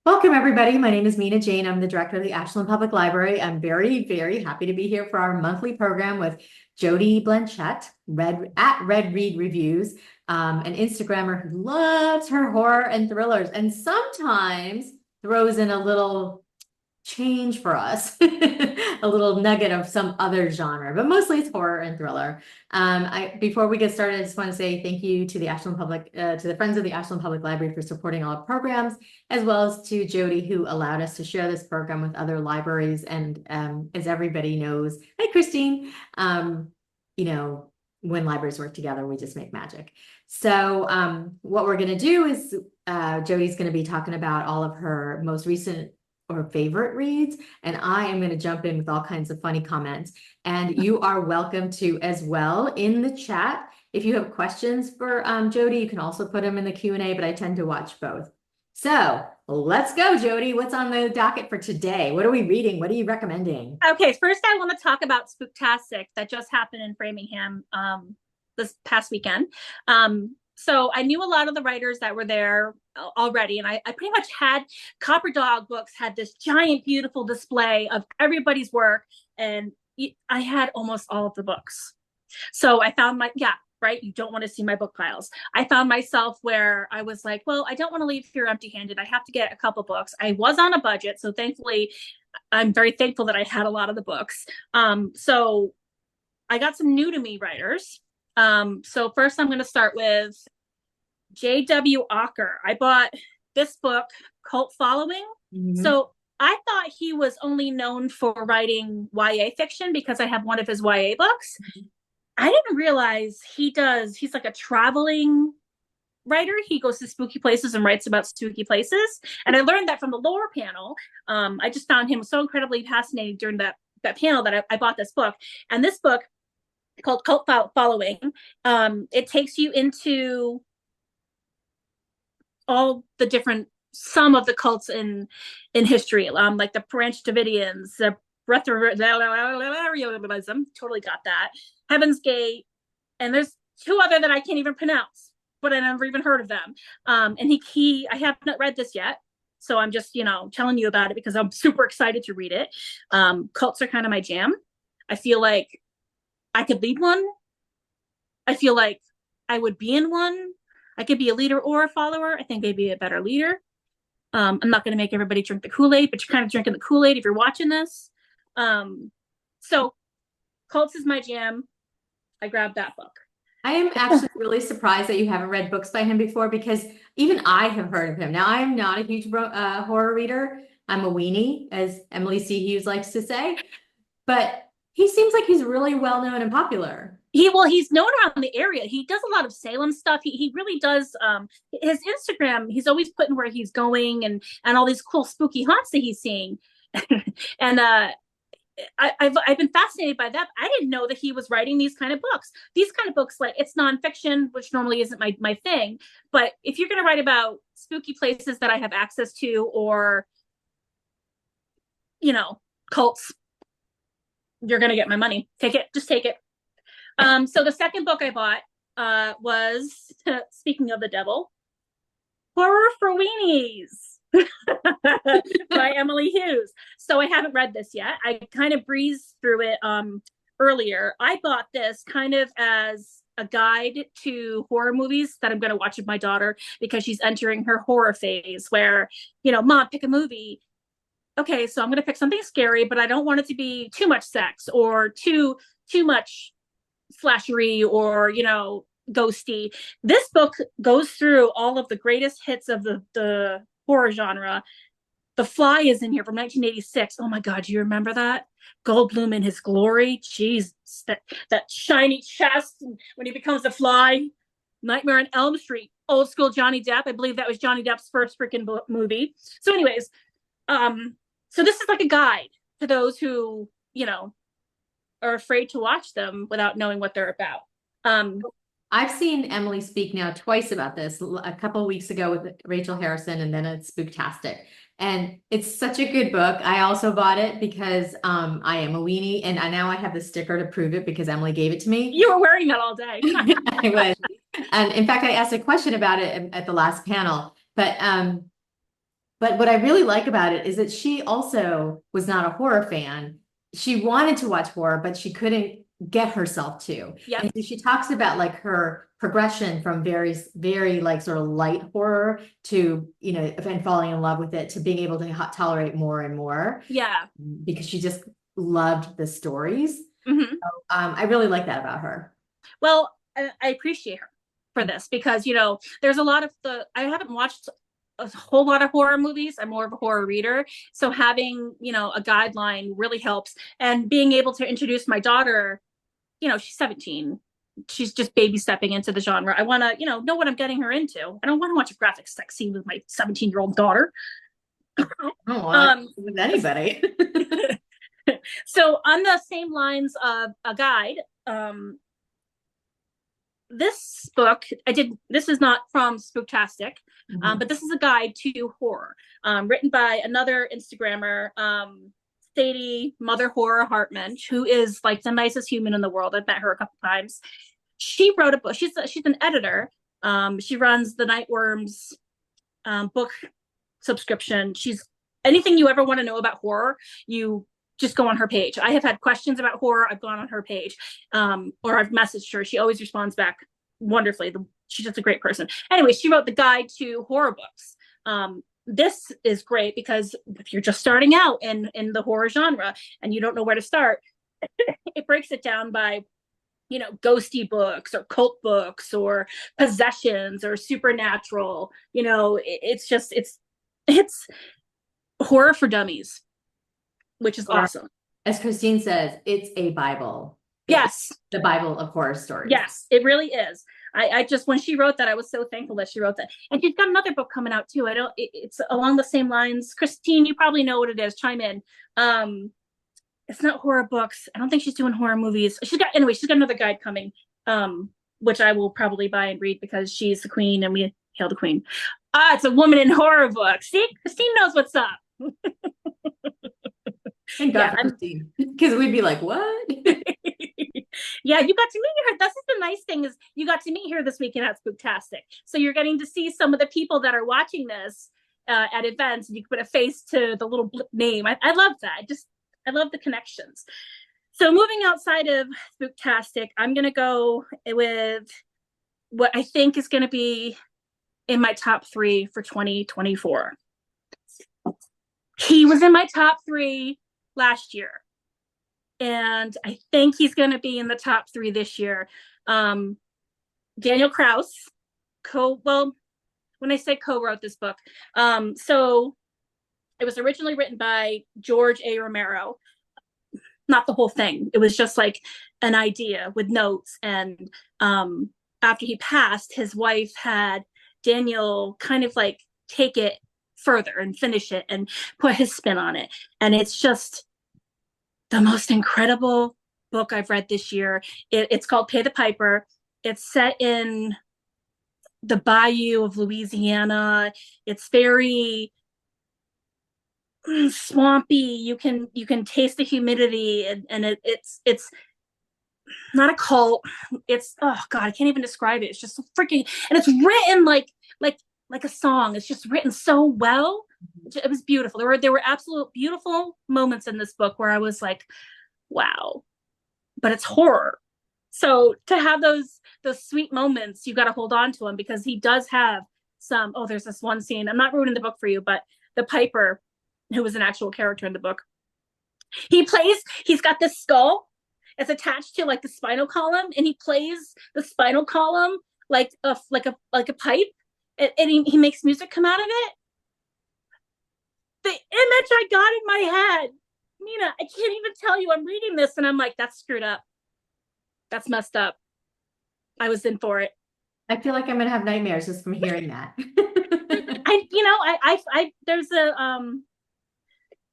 Welcome, everybody. My name is Mina Jane. I'm the director of the Ashland Public Library. I'm very, very happy to be here for our monthly program with Jody Blanchette, Red Read Reviews, an Instagrammer who loves her horror and thrillers and sometimes throws in a little change for us, a little nugget of some other genre, but mostly it's horror and thriller. Before we get started, I just want to say thank you to the to the Friends of the Ashland Public Library for supporting all our programs, as well as to Jody, who allowed us to share this program with other libraries. And as everybody knows, hi, Christine, you know, when libraries work together, we just make magic. So what we're going to do is Jody's going to be talking about all of her most recent or favorite reads, and I am going to jump in with all kinds of funny comments. And you are welcome to as well in the chat. If you have questions for Jody, you can also put them in the Q&A, but I tend to watch both. So let's go, Jody. What's on the docket for today? What are we reading? What are you recommending? Okay, first I want to talk about Spooktastic that just happened in Framingham this past weekend. So I knew a lot of the writers that were there already, and I pretty much had Copper Dog Books had this giant, beautiful display of everybody's work, and I had almost all of the books. So I found right, you don't want to see my book piles. I found myself where I was like, well, I don't want to leave here empty-handed. I have to get a couple books. I was on a budget, so thankfully, I'm very thankful that I had a lot of the books. So I got some new to me writers. So first I'm going to start with J.W. Ocker. I bought this book, Cult Following. So I thought he was only known for writing YA fiction because I have one of his YA books. I didn't realize he's like a traveling writer. He goes to spooky places and writes about spooky places. And I learned that from the lore panel. I just found him so incredibly fascinating during that panel that I bought this book. And this book, called Cult Following, it takes you into all the different, some of the cults in history, like the Branch Davidians, the Breatharianism, totally got that, Heaven's Gate, and there's two other that I can't even pronounce, but I never even heard of them. And I have not read this yet, so I'm just, telling you about it because I'm super excited to read it. Cults are kind of my jam. I feel like I could lead one. I feel like I would be in one. I could be a leader or a follower. I think I'd be a better leader. I'm not going to make everybody drink the Kool-Aid, but you're kind of drinking the Kool-Aid if you're watching this. So cults is my jam. I grabbed that book. I am actually really surprised that you haven't read books by him before, because even I have heard of him. Now, I am not a huge horror reader. I'm a weenie, as Emily C. Hughes likes to say, but he seems like he's really well known and popular. He's known around the area. He does a lot of Salem stuff. He really does. His Instagram, he's always putting where he's going and all these cool spooky haunts that he's seeing. And I've been fascinated by that. I didn't know that he was writing these kind of books. These kind of books, like, it's nonfiction, which normally isn't my thing. But if you're going to write about spooky places that I have access to, or cults, you're going to get my money. Take it. Just take it. So the second book I bought was, speaking of the devil, Horror for Weenies by Emily Hughes. So I haven't read this yet. I kind of breezed through it earlier. I bought this kind of as a guide to horror movies that I'm going to watch with my daughter because she's entering her horror phase where, Mom, pick a movie. Okay, so I'm going to pick something scary, but I don't want it to be too much sex or too much slashery or, ghosty. This book goes through all of the greatest hits of the horror genre. The Fly is in here from 1986. Oh my God, do you remember that? Goldblum in his glory. Jeez, that shiny chest when he becomes the Fly. Nightmare on Elm Street. Old school Johnny Depp. I believe that was Johnny Depp's first freaking movie. So anyways, so this is like a guide to those who, are afraid to watch them without knowing what they're about. I've seen Emily speak now twice about this, a couple of weeks ago with Rachel Harrison, and then it's Spooktastic. And it's such a good book. I also bought it because I am a weenie, and now I have the sticker to prove it because Emily gave it to me. You were wearing that all day. I was. And in fact, I asked a question about it at the last panel. But what I really like about it is that she also was not a horror fan. She wanted to watch horror, but she couldn't get herself to. Yep. And so she talks about like her progression from very like sort of light horror to, and falling in love with it to being able to tolerate more and more Yeah. because she just loved the stories. Hmm. I really like that about her. Well, I appreciate her for this because, there's a lot of I haven't watched a whole lot of horror movies. I'm more of a horror reader. So having, a guideline really helps. And being able to introduce my daughter, she's 17. She's just baby stepping into the genre. I want to, know what I'm getting her into. I don't want to watch a graphic sex scene with my 17-year-old daughter. Oh, with anybody. So on the same lines of a guide, um, this book this is not from Spooktastic, but this is a guide to horror, written by another Instagrammer, Sadie Mother Horror Hartman, who is like the nicest human in the world. I've met her a couple times. She wrote a book. She's an editor. She runs the Nightworms book subscription. She's anything you ever want to know about horror, you just go on her page. I have had questions about horror. I've gone on her page, or I've messaged her. She always responds back wonderfully. She's just a great person. Anyway, she wrote the guide to horror books. This is great because if you're just starting out in the horror genre and you don't know where to start, it breaks it down by, ghosty books or cult books or possessions or supernatural. It's horror for dummies, which is awesome. As Christine says, it's a Bible. Yes. The Bible of horror stories. Yes, it really is. I just, when she wrote that, I was so thankful that she wrote that. And she's got another book coming out too. It's along the same lines. Christine, you probably know what it is. Chime in. It's not horror books. I don't think she's doing horror movies. She's got another guide coming, which I will probably buy and read because she's the queen and we hail the queen. It's a woman in horror books. See, Christine knows what's up. Thank God for Christine. Because we'd be like, what? Yeah, you got to meet her. That's the nice thing is you got to meet her this weekend at Spooktastic. So you're getting to see some of the people that are watching this at events, and you can put a face to the little blip name. I love that. I love the connections. So moving outside of Spooktastic, I'm going to go with what I think is going to be in my top 3 for 2024. He was in my top 3 last year. And I think he's going to be in the top 3 this year. Daniel Kraus, when I say co-wrote this book, so it was originally written by George A. Romero. Not the whole thing. It was just like an idea with notes. And after he passed, his wife had Daniel kind of like take it further and finish it and put his spin on it. And it's just the most incredible book I've read this year. It's called Pay the Piper. It's set in the bayou of Louisiana. It's very swampy. You can taste the humidity, and it's not a cult. It's, oh God, I can't even describe it. It's just so freaking, and it's written like a song. It's just written so well. It was beautiful. There were absolute beautiful moments in this book where I was like, wow, but it's horror. So to have those sweet moments, you got to hold on to him because he does have some, there's this one scene. I'm not ruining the book for you, but the Piper, who was an actual character in the book, he's got this skull. It's attached to like the spinal column, and he plays the spinal column like a pipe, and he makes music come out of it. The image I got in my head, Nina, I can't even tell you. I'm reading this and I'm like, that's screwed up. That's messed up. I was in for it. I feel like I'm gonna have nightmares just from hearing that.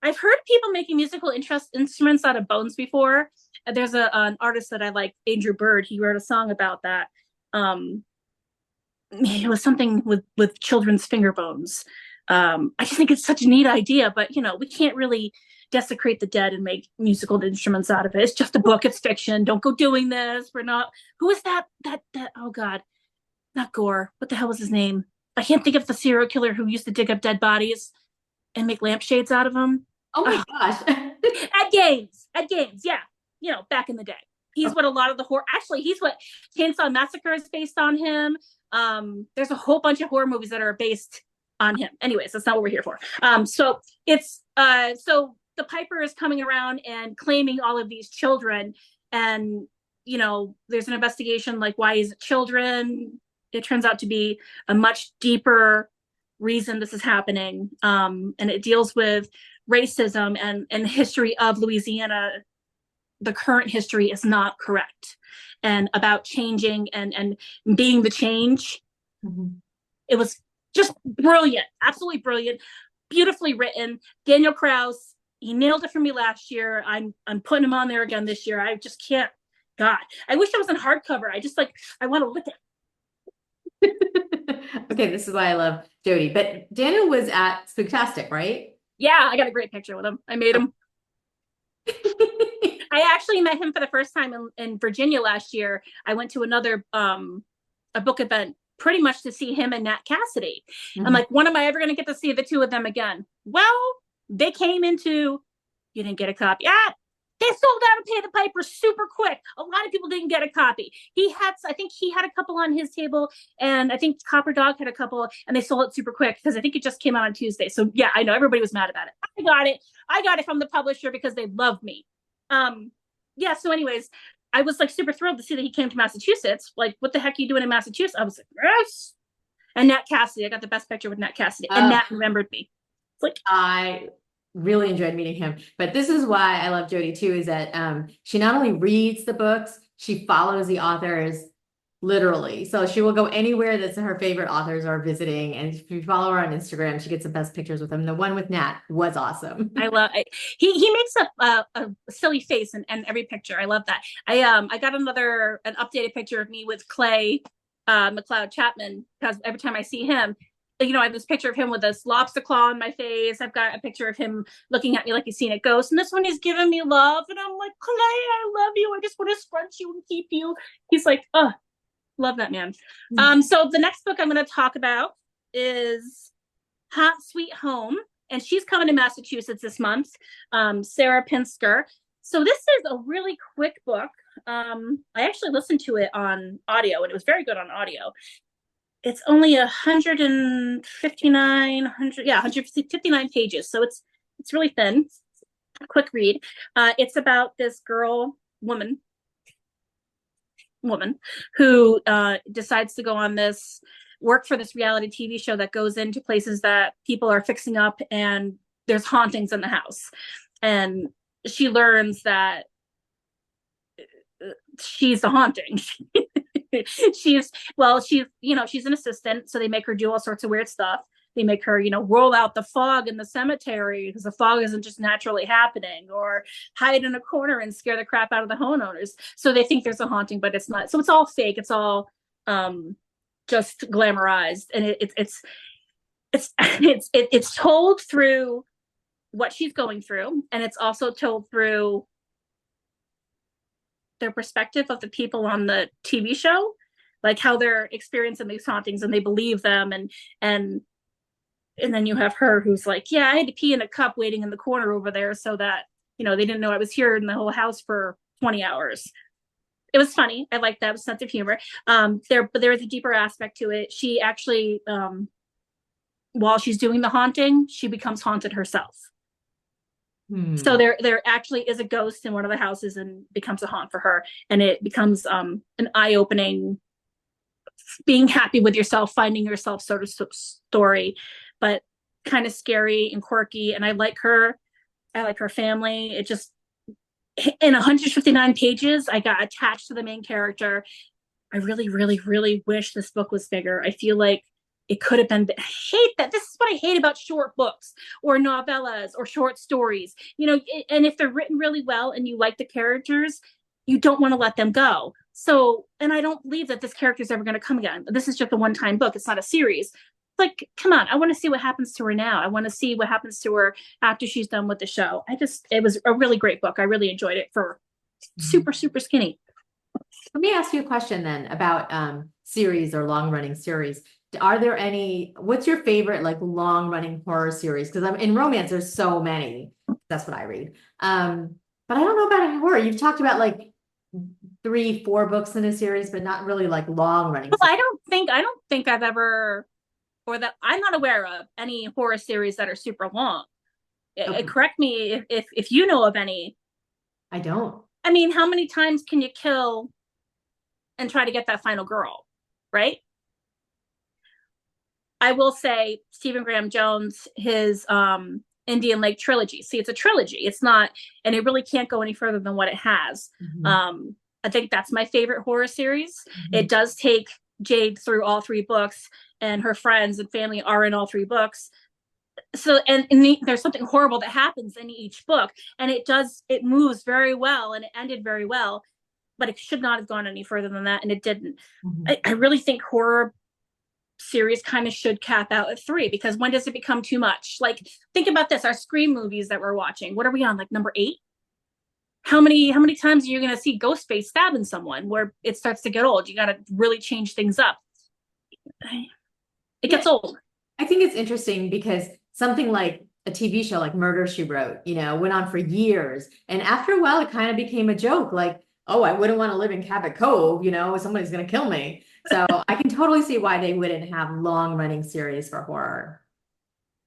I've heard people making musical instruments out of bones before. There's an artist that I like, Andrew Bird. He wrote a song about that. It was something with children's finger bones. I just think it's such a neat idea, but we can't really desecrate the dead and make musical instruments out of it. It's just a book. It's fiction. Don't go doing this. We're not. Who is that? Oh God, not Gore. What the hell was his name? I can't think of the serial killer who used to dig up dead bodies and make lampshades out of them. Oh my Ugh. gosh. At games, yeah, back in the day. He's what a lot of the horror. Actually, he's what Chainsaw Massacre is based on him. There's a whole bunch of horror movies that are based on him. Anyways, that's not what we're here for. So it's so the Piper is coming around and claiming all of these children, and there's an investigation like, why is it children? It turns out to be a much deeper reason this is happening, and it deals with racism and the history of Louisiana. The current history is not correct, and about changing and being the change. Mhm. It was just brilliant, absolutely brilliant, beautifully written. Daniel Krause, he nailed it for me last year. I'm putting him on there again this year. I just can't. God, I wish it was in hardcover. I want to look at. Okay, this is why I love Jody. But Daniel was at Spooktastic, right? Yeah, I got a great picture with him. I made him. I actually met him for the first time in Virginia last year. I went to another a book event pretty much to see him and Nat Cassidy. Mhm. I'm like, when am I ever going to get to see the two of them again? Well, they came into, you didn't get a copy. They sold out and Pay the Piper super quick. A lot of people didn't get a copy. I think he had a couple on his table, and I think Copper Dog had a couple, and they sold it super quick because I think it just came out on Tuesday. So yeah, I know everybody was mad about it. I got it. I got it from the publisher because they love me. Yeah. So anyways, I was like super thrilled to see that he came to Massachusetts. Like, what the heck are you doing in Massachusetts? I was like, yes. And Nat Cassidy, I got the best picture with Nat Cassidy, and Nat remembered me. It's like, I really enjoyed meeting him. But this is why I love Jody too, is that she not only reads the books, she follows the authors literally. So she will go anywhere that her favorite authors are visiting. And if you follow her on Instagram, she gets the best pictures with them. The one with Nat was awesome. he makes a silly face in every picture. I love that. I got an updated picture of me with Clay McLeod Chapman, because every time I see him, I have this picture of him with this lobster claw on my face. I've got a picture of him looking at me like he's seen a ghost. And this one, he's giving me love. And I'm like, Clay, I love you. I just want to scrunch you and keep you. He's like, oh, love that man. So the next book I'm going to talk about is Hot Sweet Home. And she's coming to Massachusetts this month, Sarah Pinsker. So this is a really quick book. I actually listened to it on audio, and it was very good on audio. It's only 159 pages, so it's really thin. Quick read. It's about this woman who decides to go on this work for this reality TV show that goes into places that people are fixing up, and there's hauntings in the house. And she learns that she's the haunting. she's an assistant, so they make her do all sorts of weird stuff. They make her, roll out the fog in the cemetery because the fog isn't just naturally happening, or hide in a corner and scare the crap out of the homeowners. So they think there's a haunting, but it's not. So it's all fake. It's all just glamorized, and it's told through what she's going through, and it's also told through their perspective of the people on the TV show, like how they're experiencing these hauntings and they believe them. And then you have her who's like, yeah, I had to pee in a cup waiting in the corner over there so that, they didn't know I was here in the whole house for 20 hours. It was funny. I like that sense of humor. But there is a deeper aspect to it. She actually, while she's doing the haunting, she becomes haunted herself. So there actually is a ghost in one of the houses and becomes a haunt for her. And it becomes an eye-opening, being happy with yourself, finding yourself sort of story, but kind of scary and quirky. And I like her family. It just, in 159 pages, I got attached to the main character. I really, really, really wish this book was bigger. I feel like it could have been. I hate that. This is what I hate about short books or novellas or short stories. And if they're written really well and you like the characters, you don't want to let them go. So, and I don't believe that this character is ever going to come again. This is just a one-time book. It's not a series. Like, come on, I want to see what happens to her now. I want to see what happens to her after she's done with the show. It was a really great book. I really enjoyed it for super, super skinny. Let me ask you a question then about series or long running series. are there any, what's your favorite like long running horror series? Because I'm in romance, there's so many. That's what I read. But I don't know about in horror. You've talked about like 3, 4 books in a series, but not really like long running Well, series. I don't think I've ever, or that I'm not aware of any horror series that are super long. Okay. Correct me if you know of any. I don't. I mean, how many times can you kill and try to get that final girl, right? I will say Stephen Graham Jones, his Indian Lake trilogy. See, it's a trilogy. It's not, and it really can't go any further than what it has. Mhm. I think that's my favorite horror series. Mhm. It does take Jade through all 3 books, and her friends and family are in all 3 books. So, and there's something horrible that happens in each book, and it moves very well, and it ended very well, but it should not have gone any further than that, and it didn't. Mhm. I really think horror series kind of should cap out at 3, because when does it become too much? Like, think about this: our Scream movies that we're watching. What are we on? Like number 8? How many times are you going to see Ghostface stabbing someone where it starts to get old? You got to really change things up. It Yeah, gets old. I think it's interesting because something like a TV show like Murder, She Wrote, went on for years. And after a while, it kind of became a joke like, oh, I wouldn't want to live in Cabot Cove, somebody's going to kill me. So I can totally see why they wouldn't have long running series for horror.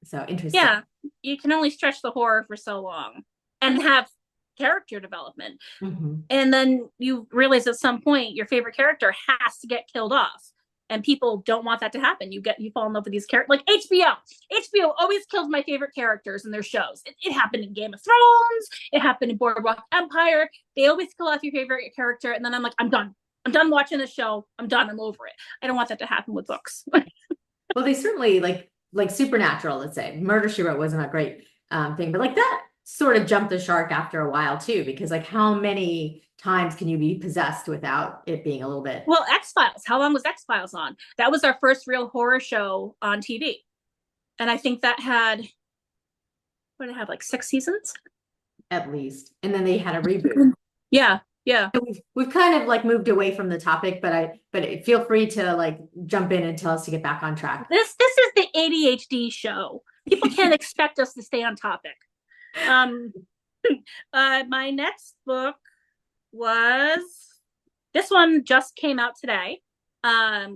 So interesting. Yeah, you can only stretch the horror for so long and have character development. Mhm. And then you realize at some point your favorite character has to get killed off. And people don't want that to happen. You fall in love with these characters. Like HBO. HBO always kills my favorite characters in their shows. It happened in Game of Thrones. It happened in Boardwalk Empire. They always kill off your favorite character. And then I'm like, I'm done. I'm done watching the show. I'm done. I'm over it. I don't want that to happen with books. Well, they certainly like Supernatural, let's say. Murder, She Wrote wasn't a great thing, but like that sort of jumped the shark after a while too, because like how many times can you be possessed without it being a little bit Well, X Files. How long was X Files on? That was our first real horror show on TV. And I think that had, what did it have, like 6 seasons? at least? And then they had a reboot. Yeah, yeah. We've kind of like moved away from the topic, but feel free to like jump in and tell us to get back on track. This is the ADHD show. People can't expect us to stay on topic. Um, my next book was, this one just came out today.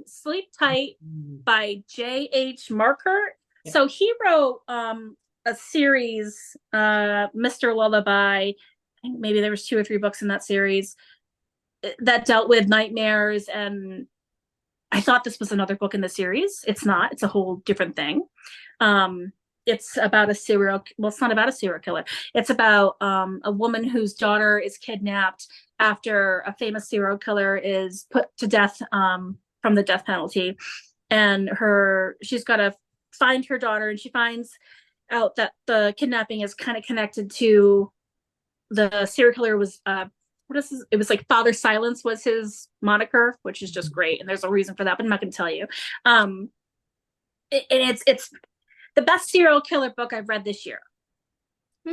Sleep Tight by J.H. Marker. Yeah. So he wrote a series, Mr. Lullaby. I think maybe there was 2 or 3 books in that series that dealt with nightmares, and I thought this was another book in the series. It's not. It's a whole different thing. It's about a serial. Well, it's not about a serial killer. It's about a woman whose daughter is kidnapped after a famous serial killer is put to death from the death penalty, and she's got to find her daughter, and she finds out that the kidnapping is kind of connected to the serial killer was what is this? It was like Father Silence was his moniker, which is just great, and there's a reason for that, but I'm not going to tell you. And it's the best serial killer book I've read this year.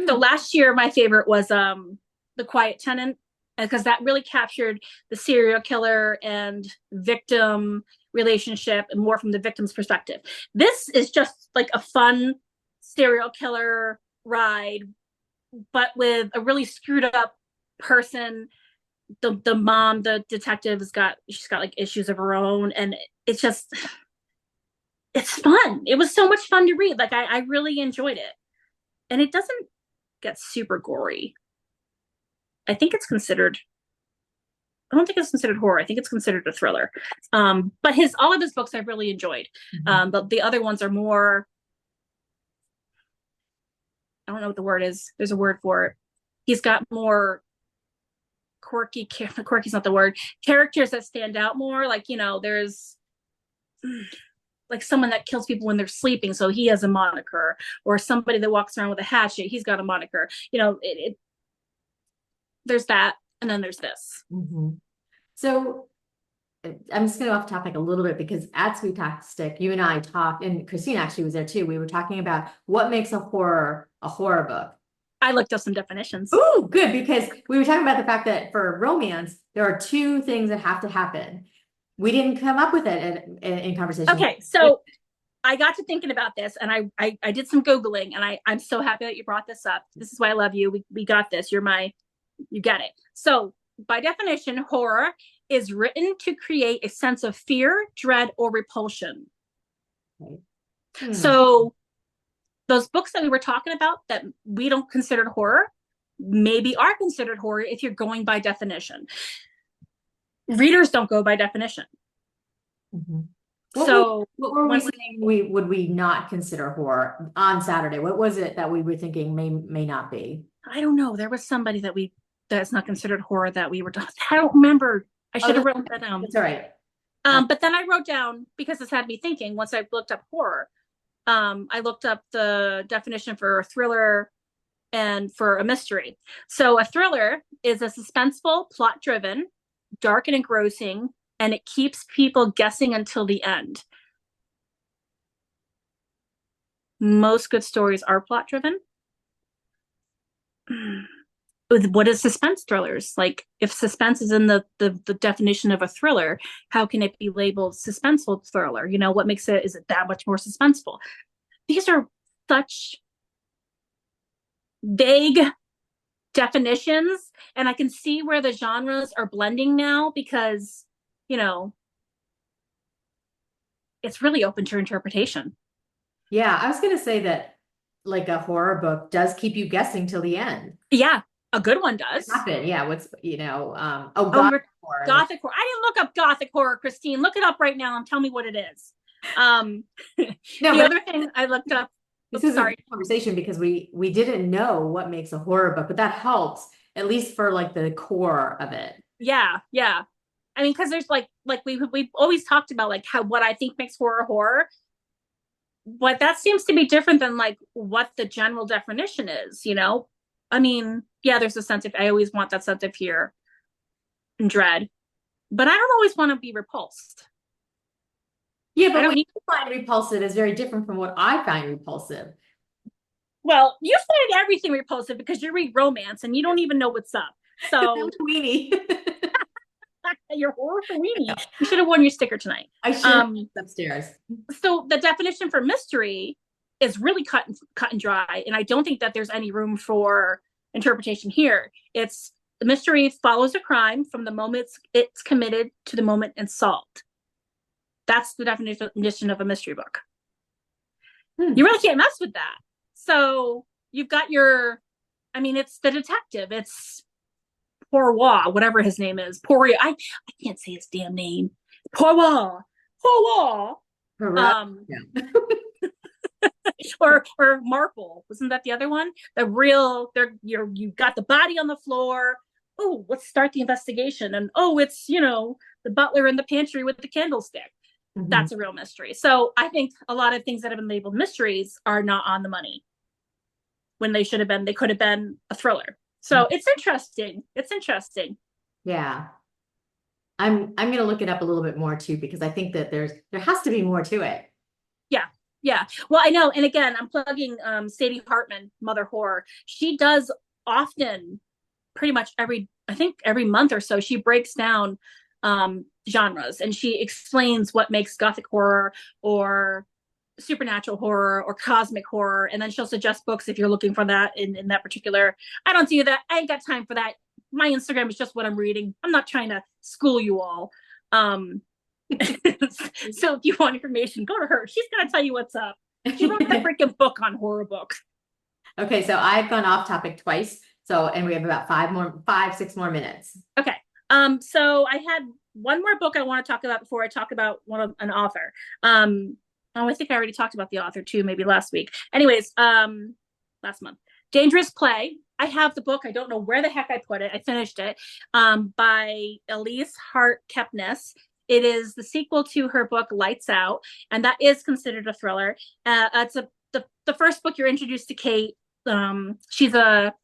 So last year, my favorite was The Quiet Tenant, because that really captured the serial killer and victim relationship and more from the victim's perspective. This is just like a fun serial killer ride, but with a really screwed up person. The mom, the detective, she's got like issues of her own, and it's just, it's fun. It was so much fun to read. Like I really enjoyed it, and it doesn't get super gory. I think it's considered. I don't think it's considered horror. I think it's considered a thriller. But all of his books I've really enjoyed. But the other ones are more. I don't know what the word is. There's a word for it. He's got more quirky's not the word, characters that stand out more. Like, there's like someone that kills people when they're sleeping, so he has a moniker, or somebody that walks around with a hatchet, he's got a moniker. There's that, and then there's this. So I'm just going to go off topic a little bit because at Spooktastic, you and I talked, and Christine actually was there too. We were talking about what makes a horror book. I looked up some definitions. Oh, good, because we were talking about the fact that for romance, there are 2 things that have to happen. we didn't come up with it in conversation. Okay, so I got to thinking about this, and I did some Googling, and I'm so happy that you brought this up. This is why I love you. We got this. You get it. So by definition, horror is written to create a sense of fear, dread, or repulsion. Right. Hmm. So those books that we were talking about that we don't consider horror maybe are considered horror if you're going by definition. Readers don't go by definition. Mm-hmm. So what were we when saying we would we not consider horror on Saturday? What was it that we were thinking may not be? I don't know, there was somebody that's not considered horror that we were. I don't remember. I Oh, should have written that down. that's all right. But then I wrote down, because this had me thinking. Once I looked up horror, I looked up the definition for a thriller and for a mystery. So a thriller is a suspenseful, plot-driven, dark and engrossing, and it keeps people guessing until the end. Most good stories are plot-driven. What is suspense thrillers? Like, if suspense is in the definition of a thriller, how can it be labeled suspenseful thriller? You know, what makes it, is it that much more suspenseful? These are such vague definitions, and I can see where the genres are blending now, because, you know, it's really open to interpretation. Yeah, I was gonna say that like a horror book does keep you guessing till the end. Yeah, a good one does. Happen, yeah. What's oh Oh, God, you're horror. gothic horror. I didn't look up gothic horror, Christine. Look it up right now and tell me what it is. No, The but other thing I looked up. this Oops, is a sorry. good conversation because we didn't know what makes a horror book, but that helps at least for like the core of it. Yeah, yeah. I mean, because there's like we've always talked about like how what I think makes horror horror, but that seems to be different than like what the general definition is. You know, I mean, yeah, there's a sense of, I always want that sense of fear and dread, but I don't always want to be repulsed. Yeah, I but don't what need. you find repulsive is very different from what I find repulsive. Well, you find everything repulsive because you read romance and you don't even know what's up. I'm So a weenie. you're horror for weenie. You should have worn your sticker tonight. I should have Um, upstairs. so the definition for mystery is really cut and dry, and I don't think that there's any room for interpretation here. It's the mystery follows a crime from the moment it's committed to the moment it's solved. That's the definition of a mystery book. Hmm. You really can't mess with that. So you've got your, I mean, it's the detective. It's Poirot, whatever his name is. Poirier. I can't say his damn name. Poirot. Poirot. Correct. Um, Yeah. or Marple. Wasn't that the other one? The real, you got the body on the floor. Oh, let's start the investigation. And oh, it's, the butler in the pantry with the candlestick. Mhm. That's a real mystery. So I think a lot of things that have been labeled mysteries are not on the money when they should have been. They could have been a thriller. So it's interesting. It's interesting. Yeah. I'm gonna look it up a little bit more too because I think that there has to be more to it. Yeah. Yeah. Well, I know. And again, I'm plugging Sadie Hartman, Mother Horror. She does often, pretty much I think every month or so, she breaks down genres and she explains what makes gothic horror or supernatural horror or cosmic horror. And then she'll suggest books if you're looking for that in that particular. I don't do that. I ain't got time for that. My Instagram is just what I'm reading. I'm not trying to school you all. So if you want information, go to her. She's gonna tell you what's up. She wrote a freaking book on horror books. Okay, so I've gone off topic twice. So, and we have about 6 more minutes. Okay. So I had one more book I want to talk about before I talk about an author. Oh, I think I already talked about the author too, maybe last week. Anyways, last month. Dangerous Play. I have the book. I don't know where the heck I put it. I finished it. By Elise Hart Kepnes. It is the sequel to her book Lights Out, and that is considered a thriller. It's the first book you're introduced to Kate. She's like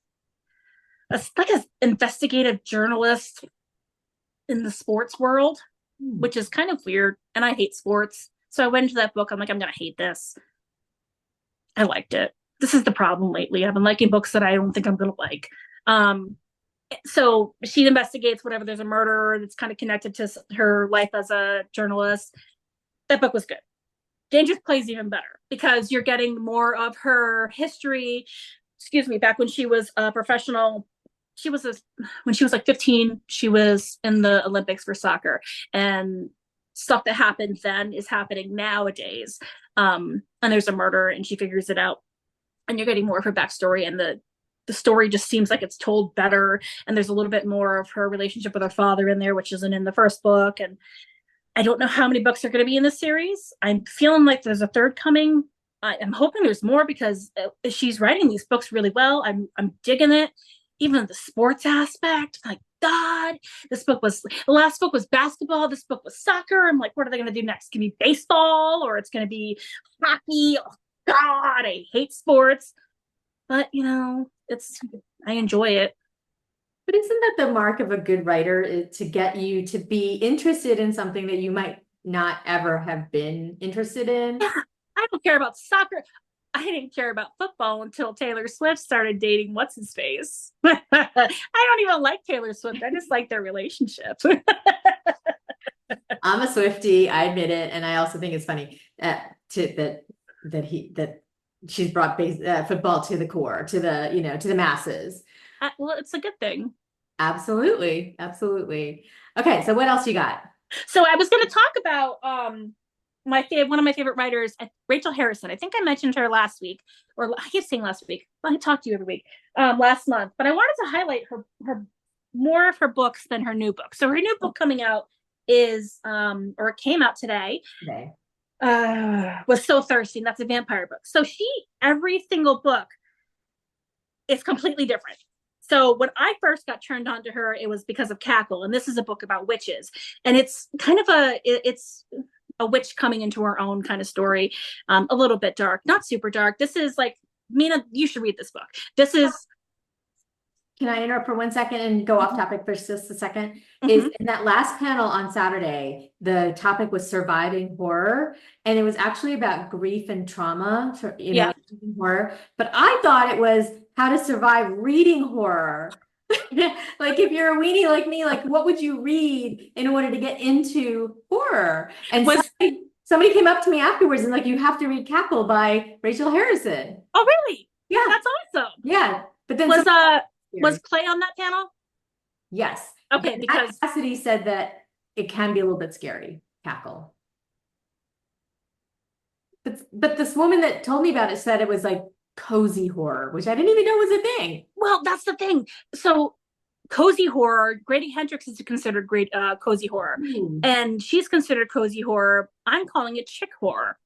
an investigative journalist in the sports world, which is kind of weird. And I hate sports. So I went into that book. I'm like, I'm going to hate this. I liked it. This is the problem lately. I've been liking books that I don't think I'm going to like. So she investigates whatever, there's a murder that's kind of connected to her life as a journalist. That book was good. Dangerous plays even better because you're getting more of her history. Excuse me, back when she was a professional, when she was like 15, she was in the Olympics for soccer, and stuff that happened then is happening nowadays. And there's a murder, and she figures it out, and you're getting more of her backstory, and the story just seems like it's told better. And there's a little bit more of her relationship with her father in there, which isn't in the first book. And I don't know how many books are going to be in this series. I'm feeling like there's a third coming. I'm hoping there's more because she's writing these books really well. I'm digging it. Even the sports aspect, my God, the last book was basketball. This book was soccer. I'm like, what are they going to do next? Can be baseball or it's going to be hockey. Oh God, I hate sports, but I enjoy it. But isn't that the mark of a good writer, is to get you to be interested in something that you might not ever have been interested in? Yeah, I don't care about soccer. I didn't care about football until Taylor Swift started dating what's his face. I don't even like Taylor Swift. I just like their relationship. I'm a Swiftie, I admit it, and I also think it's funny that she's brought football to the core, to the masses. Well, it's a good thing. Absolutely, absolutely. Okay, so what else you got? So I was going to talk about one of my favorite writers, Rachel Harrison. I think I mentioned her last week, or I keep saying last week. I talk to you every week. Last month, but I wanted to highlight her more of her books than her new book. So her new book coming out is or it came out today. Okay. Was So Thirsty. And that's a vampire book. So every single book is completely different. So when I first got turned on to her, it was because of Cackle, and this is a book about witches, and it's kind of it's a witch coming into her own kind of story, a little bit dark, not super dark. This is like, Mina, you should read this book. This is. Can I interrupt for 1 second and go off topic for just a second? Is in that last panel on Saturday, the topic was surviving horror, and it was actually about grief and trauma, Yeah. horror. But I thought it was how to survive reading horror. Like if you're a weenie like me, like what would you read in order to get into horror? And somebody came up to me afterwards and like, you have to read Cackle by Rachel Harrison. Oh, really? Yeah. That's awesome. Yeah. But then was Clay on that panel? Yes. Okay, because Cassidy said that it can be a little bit scary, Cackle. But this woman that told me about it said it was like cozy horror, which I didn't even know was a thing. Well, that's the thing. So cozy horror, Grady Hendrix is considered great cozy horror. And she's considered cozy horror. I'm calling it chick horror.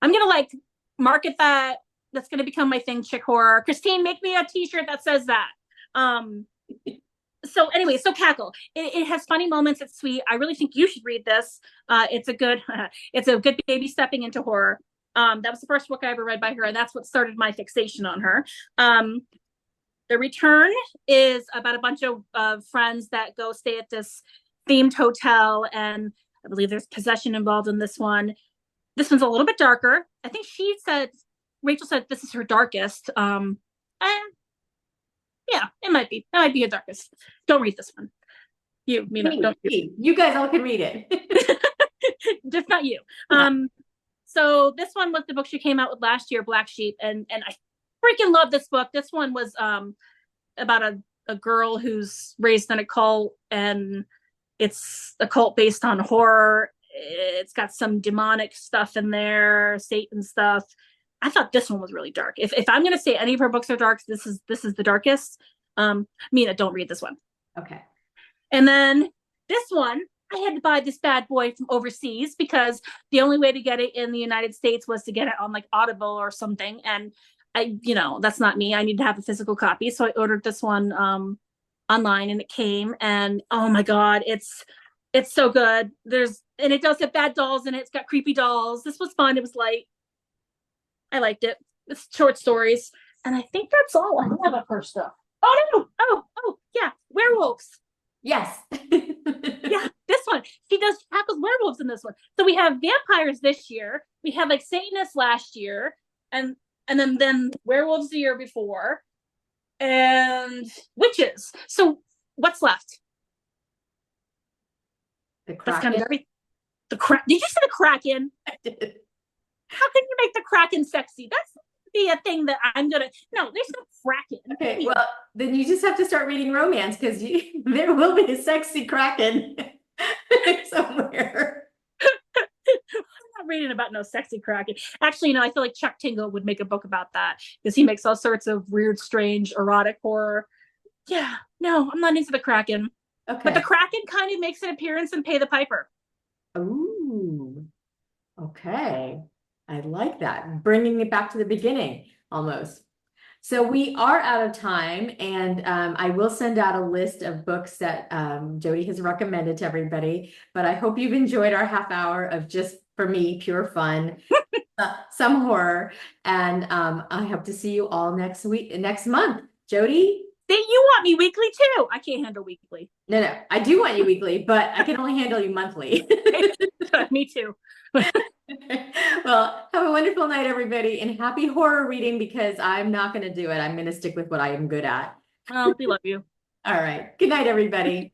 I'm gonna like market that. That's gonna become my thing, chick horror. Christine, make me a t-shirt that says that. So anyway, so Cackle. It has funny moments. It's sweet. I really think you should read this. It's a good baby stepping into horror. That was the first book I ever read by her, and that's what started my fixation on her. The Return is about a bunch of friends that go stay at this themed hotel, and I believe there's possession involved in this one. This one's a little bit darker. I think Rachel said this is her darkest. Yeah, it might be. That might be her darkest. Don't read this one. You guys all can read it. Just not you. So this one was the book she came out with last year, Black Sheep, and I freaking love this book. This one was about a girl who's raised in a cult, and it's a cult based on horror. It's got some demonic stuff in there, Satan stuff. I thought this one was really dark. If I'm gonna say any of her books are dark, this is the darkest. Mina, don't read this one. Okay. And then this one, I had to buy this bad boy from overseas because the only way to get it in the United States was to get it on like Audible or something. And that's not me. I need to have a physical copy. So I ordered this one online, and it came, and oh my God, it's so good. And it does have bad dolls in it. It's got creepy dolls. This was fun. It was light. I liked it. It's short stories. And I think that's all I have of her stuff. Oh no. Oh, yeah. Werewolves. Yes. Yeah, this one. She tackles werewolves in this one. So we have vampires this year. We have like Satanists last year, and then werewolves the year before, and witches. So What's left? The That's kind of Kraken. everything. The crack. Did you say the Kraken? How can you make the Kraken sexy? That's be a thing that I'm gonna. No, there's no Kraken. Okay, well, then you just have to start reading romance because there will be a sexy Kraken somewhere. I'm not reading about no sexy Kraken. Actually, I feel like Chuck Tingle would make a book about that because he makes all sorts of weird, strange, erotic horror. Yeah, no, I'm not into the Kraken. But the Okay. Kraken kind of makes an appearance in Pay the Piper. Ooh, okay. I like that. Bringing it back to the beginning almost. So we are out of time, and I will send out a list of books that Jody has recommended to everybody. But I hope you've enjoyed our half hour of just, for me, pure fun, some horror, and I hope to see you all next month. Jody? See, you want me weekly too. I can't handle weekly. No, no, I do want you weekly, but I can only handle you monthly. Me too. Well, have a wonderful night, everybody, and happy horror reading because I'm not going to do it. I'm going to stick with what I am good at. Well, we love you. All right. Good night, everybody.